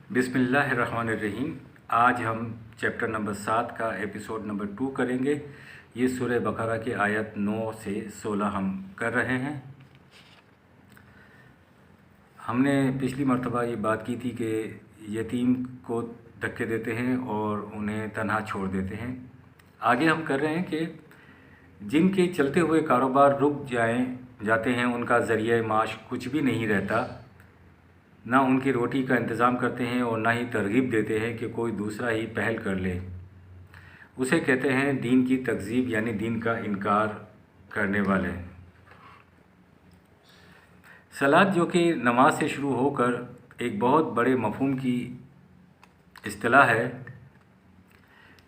बिस्मिल्लाहिर्रहमानिर्रहीम। आज हम चैप्टर नंबर 7 का एपिसोड नंबर 2 करेंगे। ये सूरह बकरा की आयत 9 से 16 हम कर रहे हैं। हमने पिछली मर्तबा ये बात की थी कि यतीम को धक्के देते हैं और उन्हें तन्हा छोड़ देते हैं। आगे हम कर रहे हैं कि जिनके चलते हुए कारोबार रुक जाते हैं, उनका ज़रिया माश कुछ भी नहीं रहता, ना उनकी रोटी का इंतज़ाम करते हैं और ना ही तरगीब देते हैं कि कोई दूसरा ही पहल कर ले। उसे कहते हैं दीन की तकज़ीब, यानी दीन का इनकार करने वाले। सलात, जो कि नमाज से शुरू होकर एक बहुत बड़े मफ़हूम की इस्तिलाह है,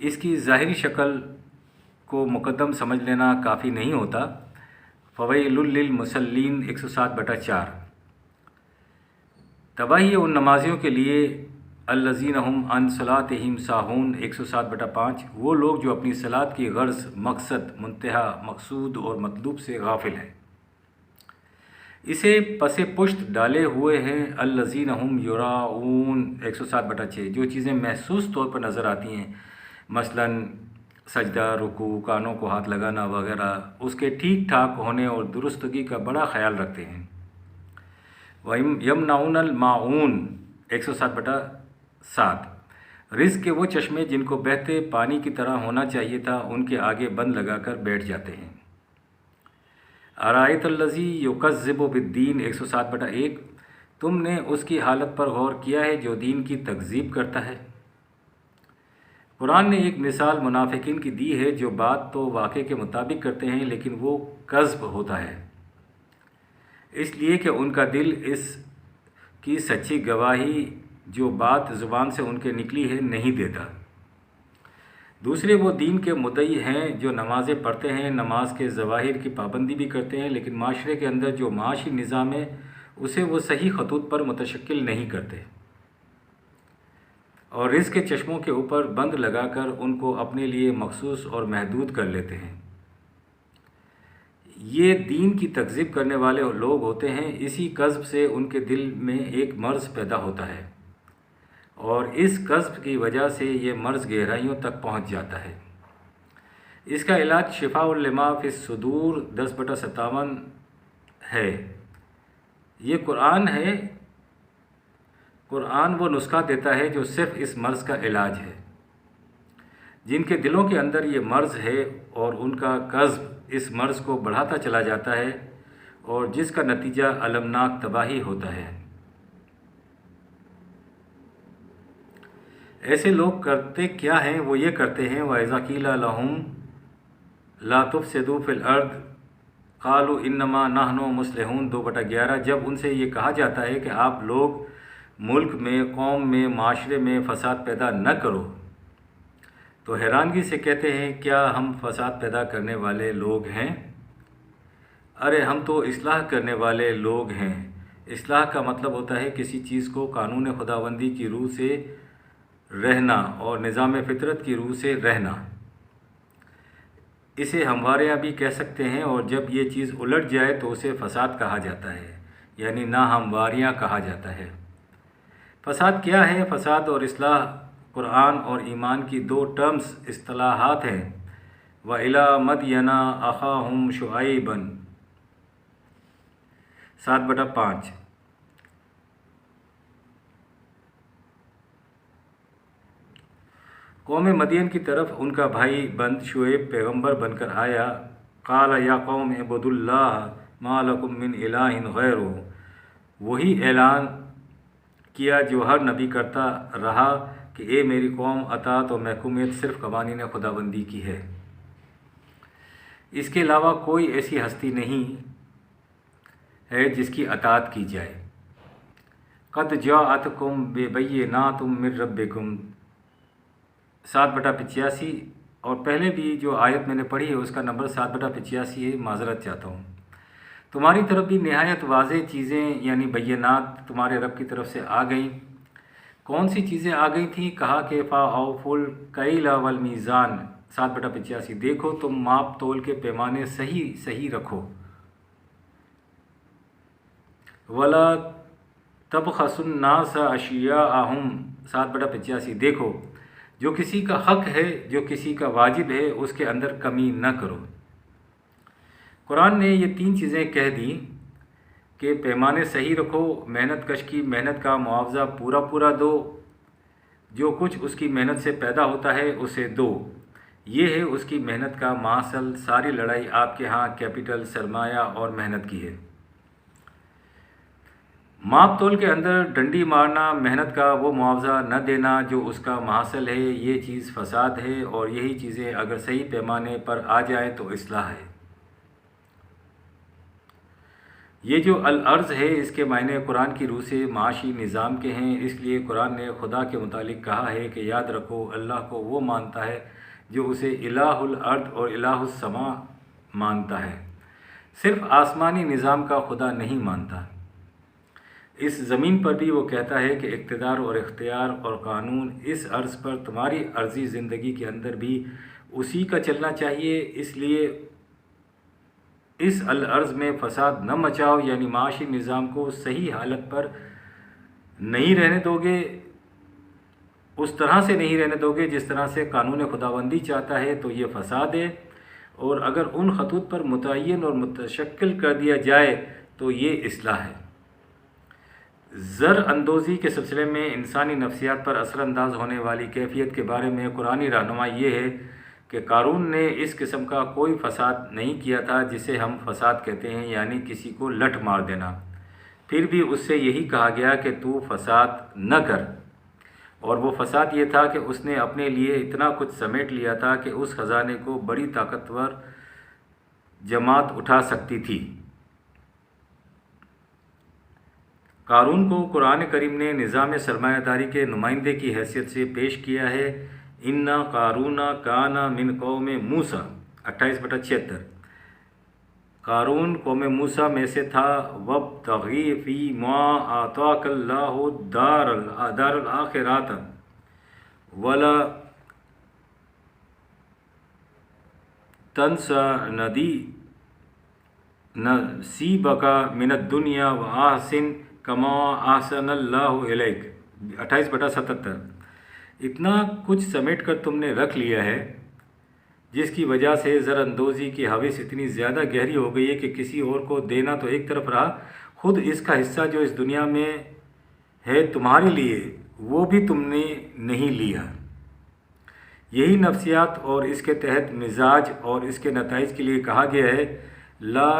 इसकी ज़ाहिरी शक्ल को मुक़द्दम समझ लेना काफ़ी नहीं होता। फ़वैलुल लिल मुसल्लीन 107/4। तबाही उन नमाजियों के लिए अल्लज़ीना हुम अन सलातिहिम साहून 107/5। वो लोग जो अपनी सलात की गर्ज़, मकसद, मुंतहा, मकसूद और मतलूब से गाफिल हैं। इसे पसे पुश्त डाले हुए हैं अल्लज़ीना हुम युराऊन 107/6। जो चीज़ें महसूस तौर पर नज़र आती हैं, मसलन सजदा, रुकू, कानों को हाथ लगाना वगैरह, उसके ठीक ठाक होने और दुरुस्तगी का बड़ा ख्याल रखते हैं। यमनाउनल माऊन 107/7। रिज़्क़ के वो चश्मे जिनको बहते पानी की तरह होना चाहिए था, उनके आगे बंद लगाकर बैठ जाते हैं। अरायतल्लज़ी युकज़्ज़िबु बिद्दीन 107/1। तुमने उसकी हालत पर गौर किया है जो दीन की तकज़ीब करता है। कुरान ने एक मिसाल मुनाफिकीन की दी है, जो बात तो वाक़े के मुताबिक करते हैं, लेकिन वो कज़्ब होता है, इसलिए कि उनका दिल इस की सच्ची गवाही जो बात ज़ुबान से उनके निकली है नहीं देता। दूसरे वो दीन के मुद्दई हैं जो नमाज़ें पढ़ते हैं, नमाज के ज़वाहिर की पाबंदी भी करते हैं, लेकिन माशरे के अंदर जो माशी निज़ाम है उसे वो सही खतूत पर मुतशक्किल नहीं करते और रिज़्क़ के चश्मों के ऊपर बंद लगाकर उनको अपने लिए मखसूस और महदूद कर लेते हैं। ये दीन की तकज़ीब करने वाले लोग होते हैं। इसी कज़्ब से उनके दिल में एक मर्ज़ पैदा होता है और इस कज़्ब की वजह से ये मर्ज़ गहराइयों तक पहुंच जाता है। इसका इलाज शिफ़ाउल लिमा फ़िस सुदूर 10/57 है। ये कुरान है। कुरान वो नुस्खा देता है जो सिर्फ़ इस मर्ज़ का इलाज है। जिनके दिलों के अंदर ये मर्ज़ है और उनका कज़्ब इस मर्ज़ को बढ़ाता चला जाता है और जिसका नतीजा अलमनाक तबाही होता है। ऐसे लोग करते क्या हैं? वो ये करते हैं, वइज़ा क़ीला लहुम ला तुफ़सिदू फ़िल अर्द क़ालू इन्नमा नहनु मुस्लिहून 2/11। जब उनसे ये कहा जाता है कि आप लोग मुल्क में, कौम में, माशरे में फ़साद पैदा न करो, तो हैरानगी से कहते हैं, क्या हम फ़साद पैदा करने वाले लोग हैं? अरे हम तो इस्लाह करने वाले लोग हैं। इस्लाह का मतलब होता है किसी चीज़ को कानून खुदाबंदी की रूह से रहना और निज़ाम फ़ितरत की रूह से रहना। इसे हमवारियाँ भी कह सकते हैं, और जब ये चीज़ उलट जाए तो उसे फ़साद कहा जाता है, यानी ना हमवारियाँ कहा जाता है। फ़साद क्या है? फ़साद और इस्लाह कुरान और ईमान की दो टर्म्स इस्तिलाहात हैं। व इला मदयना अख़ाहुम शुआइबन 7/5। कौम मदियन की तरफ उनका भाई बंद शुएब पैगंबर बनकर आया। क़ाल या कौम इब्दुल्लाह मा लकुम मिन इलाहिन गैरुहु। वही ऐलान किया जो हर नबी करता रहा कि ए मेरी कौम, अतात और महकूमियत सिर्फ़ क़वानीन खुदाबंदी की है, इसके अलावा कोई ऐसी हस्ती नहीं है जिसकी अतात की जाए। क़द जाअतकुम बिबय्यिनातिम मिर रब्बिकुम 7/85। और पहले भी जो आयत मैंने पढ़ी है उसका नंबर 7/85 है, माज़रत चाहता हूँ। तुम्हारी तरफ भी नहायत वाज़ेह चीज़ें यानी बय्यनात तुम्हारे रब की तरफ से आ गईं। कौन सी चीज़ें आ गई थीं? कहा कि फ़अौफ़ुल कैल वल मीज़ान 7/85। देखो तुम माप तोल के पैमाने सही रखो। वला تبخسوا الناس اشیاءہم 7/85 دیکھو جو کسی کا حق ہے جو کسی کا واجب ہے اس کے اندر کمی نہ کرو۔ قرآن نے یہ 3 چیزیں کہہ دی کہ پیمانے صحیح رکھو، محنت کش کی محنت کا معاوضہ پورا دو، جو کچھ اس کی محنت سے پیدا ہوتا ہے اسے دو، یہ ہے اس کی محنت کا محصل، ساری لڑائی آپ کے ہاں کیپٹل سرمایہ اور محنت کی ہے۔ ماپ تول کے اندر ڈنڈی مارنا، محنت کا وہ معاوضہ نہ دینا جو اس کا محصل ہے، یہ چیز فساد ہے، اور یہی چیزیں اگر صحیح پیمانے پر آ جائیں تو اصلاح ہے۔ یہ جو الارض ہے اس کے معنی قرآن کی روح سے معاشی نظام کے ہیں، اس لیے قرآن نے خدا کے متعلق کہا ہے کہ یاد رکھو اللہ کو وہ مانتا ہے جو اسے الہ الارض اور الہ السماء مانتا ہے، صرف آسمانی نظام کا خدا نہیں مانتا۔ اس زمین پر بھی وہ کہتا ہے کہ اقتدار اور اختیار اور قانون اس عرض پر تمہاری عرضی زندگی کے اندر بھی اسی کا چلنا چاہیے، اس لیے اس الارض میں فساد نہ مچاؤ، یعنی معاشی نظام کو صحیح حالت پر نہیں رہنے دو گے، اس طرح سے نہیں رہنے دو گے جس طرح سے قانون خداوندی چاہتا ہے تو یہ فساد ہے، اور اگر ان خطوط پر متعین اور متشکل کر دیا جائے تو یہ اصلاح ہے۔ زر اندوزی کے سلسلے میں انسانی نفسیات پر اثر انداز ہونے والی کیفیت کے بارے میں قرآنی رہنمائی یہ ہے کہ قارون نے اس قسم کا کوئی فساد نہیں کیا تھا جسے ہم فساد کہتے ہیں، یعنی کسی کو لٹ مار دینا، پھر بھی اس سے یہی کہا گیا کہ تو فساد نہ کر، اور وہ فساد یہ تھا کہ اس نے اپنے لیے اتنا کچھ سمیٹ لیا تھا کہ اس خزانے کو بڑی طاقتور جماعت اٹھا سکتی تھی۔ قارون کو قرآن کریم نے نظام سرمایہ داری کے نمائندے کی حیثیت سے پیش کیا ہے۔ اِنَّ قارون کان من قوم موسیٰ 28/76۔ قارون قوم موسیٰ میں سے تھا۔ وَابْتَغِ فِی مَا آتَاکَ اللَّهُ دَارَ الْآخِرَةَ وَلَا تَنْسَ نَصِیبَکَ مِنَ الدُّنْیَا وَأَحْسِنْ کَمَا أَحْسَنَ اللَّهُ إِلَیْکَ 28/77۔ اتنا کچھ سمیٹ کر تم نے رکھ لیا ہے جس کی وجہ سے زر اندوزی کی حوث اتنی زیادہ گہری ہو گئی ہے کہ کسی اور کو دینا تو ایک طرف رہا، خود اس کا حصہ جو اس دنیا میں ہے تمہارے لیے وہ بھی تم نے نہیں لیا۔ یہی نفسیات اور اس کے تحت مزاج اور اس کے نتائج کے لیے کہا گیا ہے لا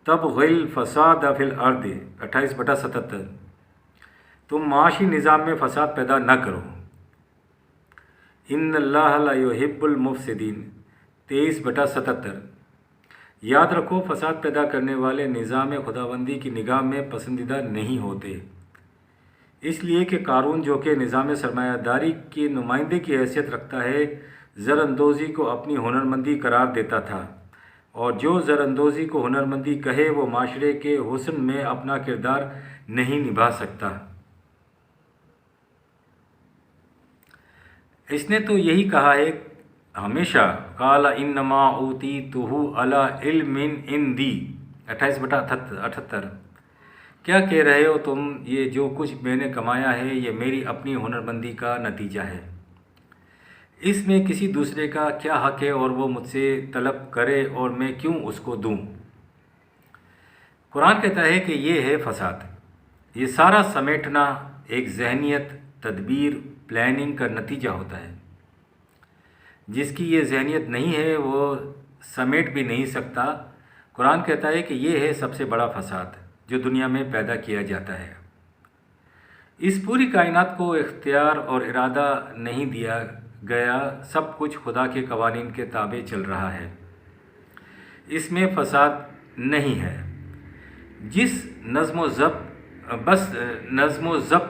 تبغی الفساد فی الارض 28/77۔ تم معاشی نظام میں فساد پیدا نہ کرو۔ ان اللہ لا یحب المفسدین 23/77۔ یاد رکھو فساد پیدا کرنے والے نظام خداوندی کی نگاہ میں پسندیدہ نہیں ہوتے، اس لیے کہ قارون جو کہ نظام سرمایہ داری کے نمائندے کی حیثیت رکھتا ہے زر اندوزی کو اپنی ہنرمندی قرار دیتا تھا، اور جو زر اندوزی کو ہنرمندی کہے وہ معاشرے کے حسن میں اپنا کردار نہیں نبھا سکتا۔ اس نے تو یہی کہا ہے ہمیشہ، قال انما اوتیتہ علی علم عندی 28/78۔ کیا کہہ رہے ہو تم، یہ جو کچھ میں نے کمایا ہے یہ میری اپنی ہنرمندی کا نتیجہ ہے، اس میں کسی دوسرے کا کیا حق ہے اور وہ مجھ سے طلب کرے اور میں کیوں اس کو دوں۔ قرآن کہتا ہے کہ یہ ہے فساد، یہ سارا سمیٹنا ایک ذہنیت، تدبیر، پلاننگ کا نتیجہ ہوتا ہے۔ جس کی یہ ذہنیت نہیں ہے وہ سمیٹ بھی نہیں سکتا۔ قرآن کہتا ہے کہ یہ ہے سب سے بڑا فساد جو دنیا میں پیدا کیا جاتا ہے۔ اس پوری کائنات کو اختیار اور ارادہ نہیں دیا گیا، سب کچھ خدا کے قوانین کے تابع چل رہا ہے، اس میں فساد نہیں ہے۔ جس نظم و ضبط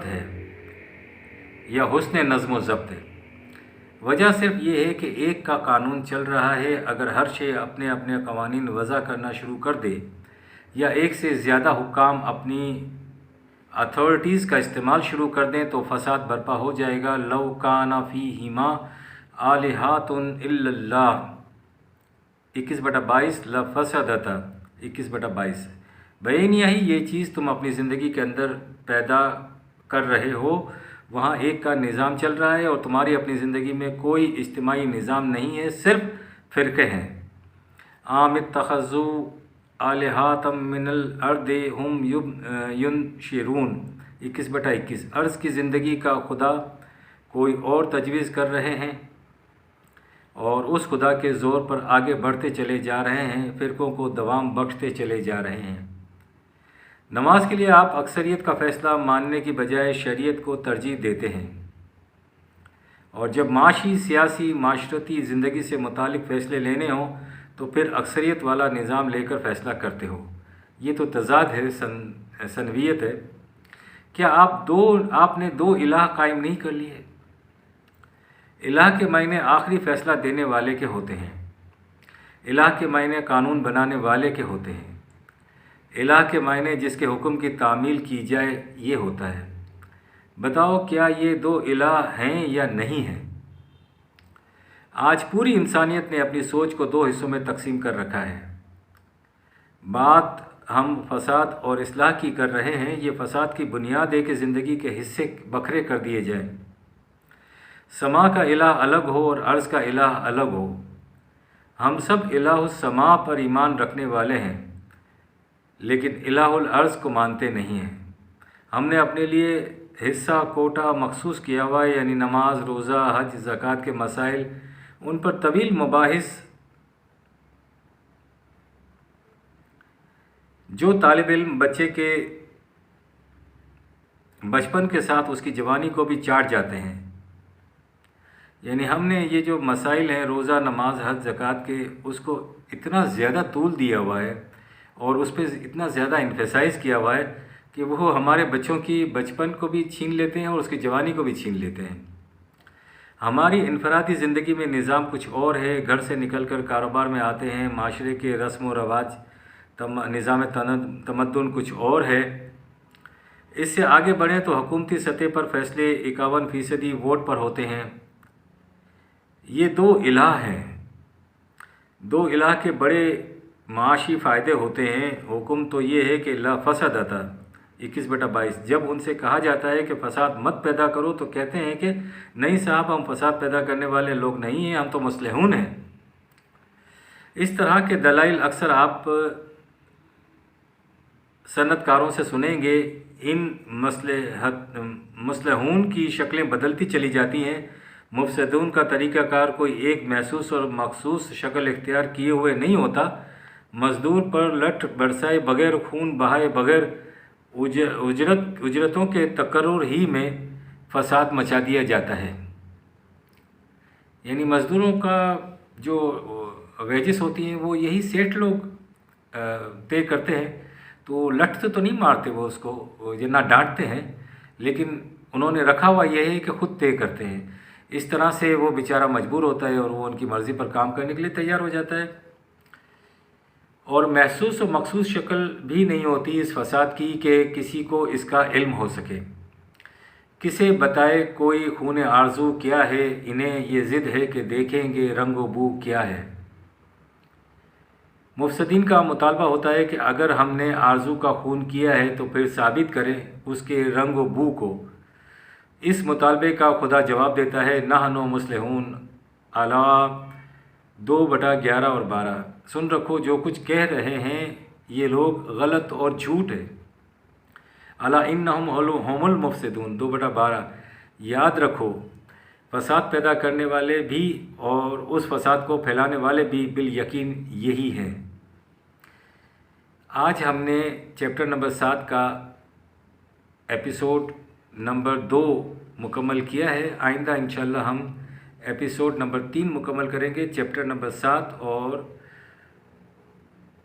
ہے یا حسن نظم و ضبط ہے، وجہ صرف یہ ہے کہ ایک کا قانون چل رہا ہے۔ اگر ہر شے اپنے اپنے قوانین وضع کرنا شروع کر دے یا ایک سے زیادہ حکام اپنی اتھارٹیز کا استعمال شروع کر دیں تو فساد برپا ہو جائے گا۔ لو کان فیہما آلہۃ الا اللہ 21/22 لفسدتا 21/22۔ बेनिया ही ये चीज़ तुम अपनी ज़िंदगी के अंदर पैदा कर रहे हो, वहाँ एक का निज़ाम चल रहा है और तुम्हारी अपनी ज़िंदगी में कोई इज्तिमाई निज़ाम नहीं है, सिर्फ फ़िरक़े हैं। आम इत्तख़ज़ू आलिहातम मिनल अर्दि हुम युनशिरून 21/21। अर्ज़ की ज़िंदगी का खुदा कोई और तजवीज़ कर रहे हैं और उस खुदा के ज़ोर पर आगे बढ़ते चले जा रहे हैं, फ़िरक़ों को दवाम बख्शते चले जा रहे हैं। नमाज के लिए आप अक्सरियत का फ़ैसला मानने की बजाय शरीयत को तरजीह देते हैं, और जब माशी, सियासी, माशरती ज़िंदगी से मुतालिक फ़ैसले लेने हों तो फिर अक्सरियत वाला निज़ाम लेकर फ़ैसला करते हो। ये तो तज़ाद है, सनवियत है। क्या आपने दो इलाह कायम नहीं कर लिए? इलाह के मायने आखिरी फ़ैसला देने वाले के होते हैं, इलाह के मायने कानून बनाने वाले के होते हैं, इलाह के मायने जिसके हुक्म की तामील की जाए ये होता है। बताओ क्या ये दो इलाह हैं या नहीं हैं? आज पूरी इंसानियत ने अपनी सोच को दो हिस्सों में तकसीम कर रखा है। बात हम फ़साद और इस्लाह की कर रहे हैं। ये फ़साद की बुनियाद है कि ज़िंदगी के हिस्से बखरे कर दिए जाएं, समा का इलाह अलग हो और अर्ज़ का इलाह अलग हो। हम सब इलाहुल समा पर ईमान रखने वाले हैं, लेकिन इलाहुल अर्ज़ को मानते नहीं हैं। हमने अपने लिए हिस्सा कोटा मखसूस किया हुआ है, यानी नमाज, रोज़ा, हज, ज़कात के मसाइल, उन पर तवील मुबाहिस जो तालिब इल्म बच्चे के बचपन के साथ उसकी जवानी को भी चाट जाते हैं। यानी हमने ये जो मसाइल हैं रोज़ा, नमाज, हज, ज़कात के, उसको इतना ज़्यादा तूल दिया हुआ है और उस पर इतना ज़्यादा इन्फेसाइज़ किया हुआ है कि वो हमारे बच्चों की बचपन को भी छीन लेते हैं और उसकी जवानी को भी छीन लेते हैं। हमारी इनफरादी ज़िंदगी में निज़ाम कुछ और है। घर से निकलकर कारोबार में आते हैं, माशरे के रस्म व रवाज, निज़ाम तमद्दुन कुछ और है। इससे आगे बढ़ें तो हुकूमती सतह पर फैसले 51% वोट पर होते हैं। ये दो इलाह हैं। दो इलाह के बड़े माशी फ़ायदे होते हैं। हुक्म तो ये है कि ला फसाद आता 21/22। जब उनसे कहा जाता है कि फ़साद मत पैदा करो तो कहते हैं कि नहीं साहब, हम फ़साद पैदा करने वाले लोग नहीं हैं, हम तो मुस्लिहून हैं। इस तरह के दलाइल अक्सर आप सनतकारों से सुनेंगे। इन मुस्लिहून की शक्लें बदलती चली जाती हैं। मुफसदून का तरीक़ाकार कोई एक महसूस और मखसूस शक्ल इख्तियार किए हुए नहीं होता। मज़दूर पर लठ बरसाए बग़ैर, खून बहाए बग़ैर, उजरतों के तकर्रुर ही में फ़साद मचा दिया जाता है। यानी मज़दूरों का जो वेजेस होती हैं वो यही सेठ लोग तय करते हैं, तो लठ से तो नहीं मारते वो उसको, ये ना डांटते हैं, लेकिन उन्होंने रखा हुआ यह है कि ख़ुद तय करते हैं। इस तरह से वो बेचारा मजबूर होता है और वो उनकी मर्ज़ी पर काम करने के लिए तैयार हो जाता है। और महसूस और मखसूस शक्ल भी नहीं होती इस फ़साद की कि किसी को इसका इल्म हो सके। किसे बताए कोई खून आरज़ू क्या है, इन्हें ये ज़िद है कि देखेंगे रंग व बू क्या है। मुफसदीन का मुतालबा होता है कि अगर हमने आरज़ू का खून किया है तो फिर साबित करें उसके रंग व बू को। इस मुतालबे का खुदा जवाब देता है, नहनु मुस्लिहून अला 2/11 और 12। सुन रखो, जो कुछ कह रहे हैं ये लोग गलत और झूठ है। अला इन्नहुम हुमुल मुफसिदून 2/12। याद रखो, फ़साद पैदा करने वाले भी और उस फ़साद को फैलाने वाले भी बिल यकीन यही हैं। आज हमने चैप्टर नंबर 7 का एपिसोड नंबर 2 मुकम्मल किया है। आइंदा इंशाल्लाह हम एपिसोड नंबर 3 मुकम्मल करेंगे, चैप्टर नंबर 7 और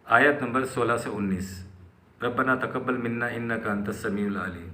आयत नंबर 16 से 19। रब्बना तक़ब्बल मिन्ना इन्नका अंतस समीउल अलीम।